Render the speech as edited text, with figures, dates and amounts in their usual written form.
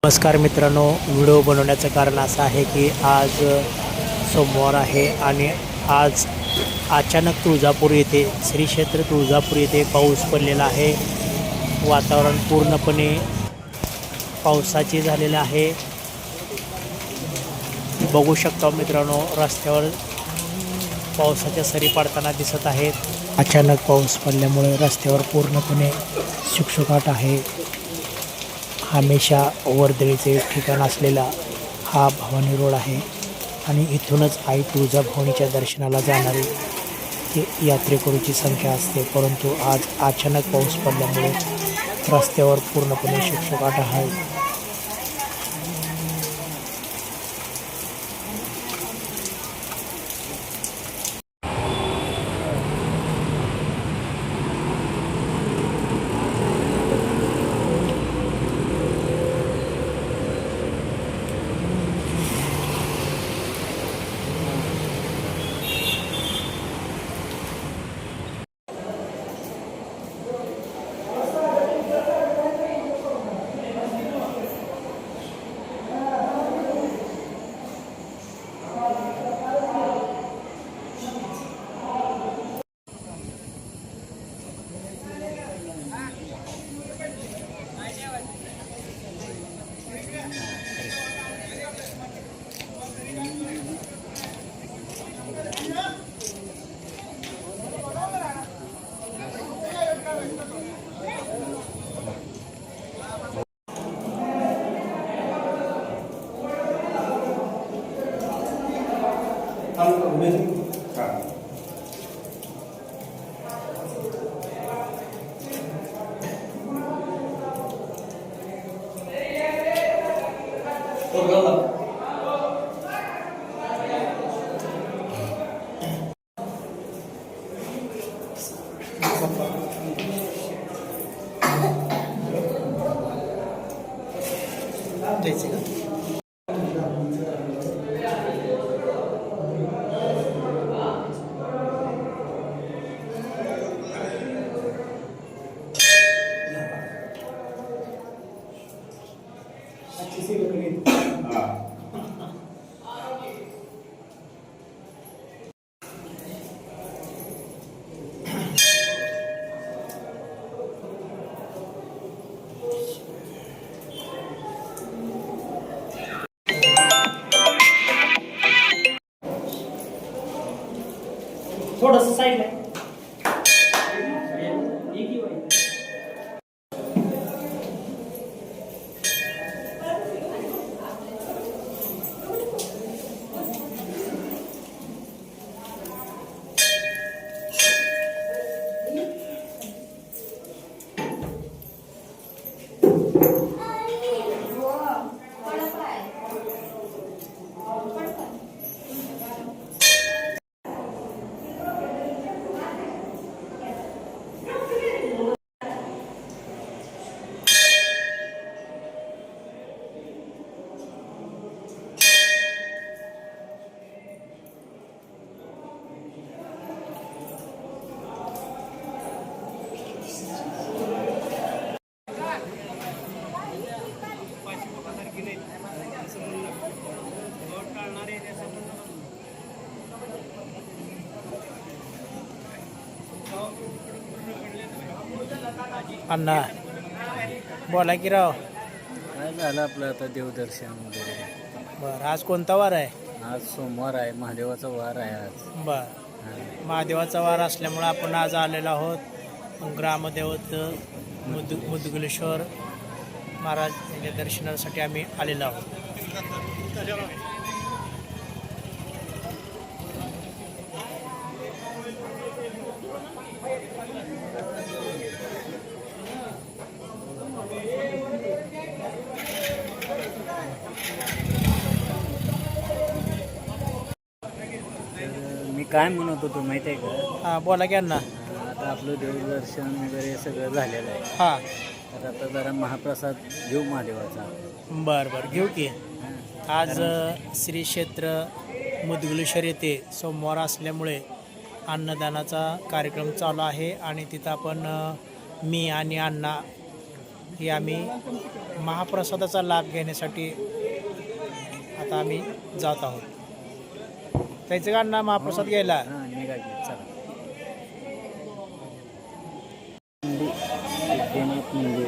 नमस्कार मित्रांनो, व्हिडिओ बनवण्याचं कारण असं आहे की आज सोमवार आहे आणि आज अचानक तुळजापूर येथे श्री क्षेत्र तुळजापूर येथे पाऊस पडलेला आहे. वातावरण पूर्णपणे पावसाचे झालेलं आहे. बघू शकता मित्रांनो, रस्त्यावर पावसाच्या सरी पडताना दिसत आहेत. अचानक पाऊस पडल्यामुळे रस्त्यावर पूर्णपणे शुकशुकाट आहे. हमेशा वर्दळीचे ठिकाण असलेला हा भवानी रोड आहे आणि इथूनच आई तुळजाभवानीच्या दर्शनाला जाणारी यात्रेकरूची संख्या असते. परंतु आज अचानक पाऊस पडल्यामुळे रस्त्यावर पूर्णपणे शुकशुकाट आहे. थोडंसं साईडला अण्णा बोला की राव. काय झालं आपलं आता देवदर्शन वगैरे. बरं, आज कोणता वार आहे? आज सोमवार आहे, महादेवाचा वार आहे आज. बरं, महादेवाचा वार असल्यामुळे आपण आज आलेलो आहोत ग्रामदेवत मुदगलेश्वर महाराज यांच्या दर्शनासाठी आम्ही आलेलो आहोत. मी काय म्हणत होतो माहिती आहे का, हां बोला की अण्णा. आता आपलं देवदर्शन वगैरे सगळं झालेलं आहे. हां तर आता जरा महाप्रसाद घेऊ महादेवाचा. बरं बरं, घेऊ की. आज श्री क्षेत्र मुदगलेश्वर येथे सोमवार असल्यामुळे अन्नदानाचा कार्यक्रम चालू आहे आणि तिथं आपण मी आणि अण्णा ही आम्ही महाप्रसादाचा लाभ घेण्यासाठी आता आम्ही जात आहोत. त्याचं का अण्णा महाप्रसाद घ्यायला? हां निघा की चला. म्हणजे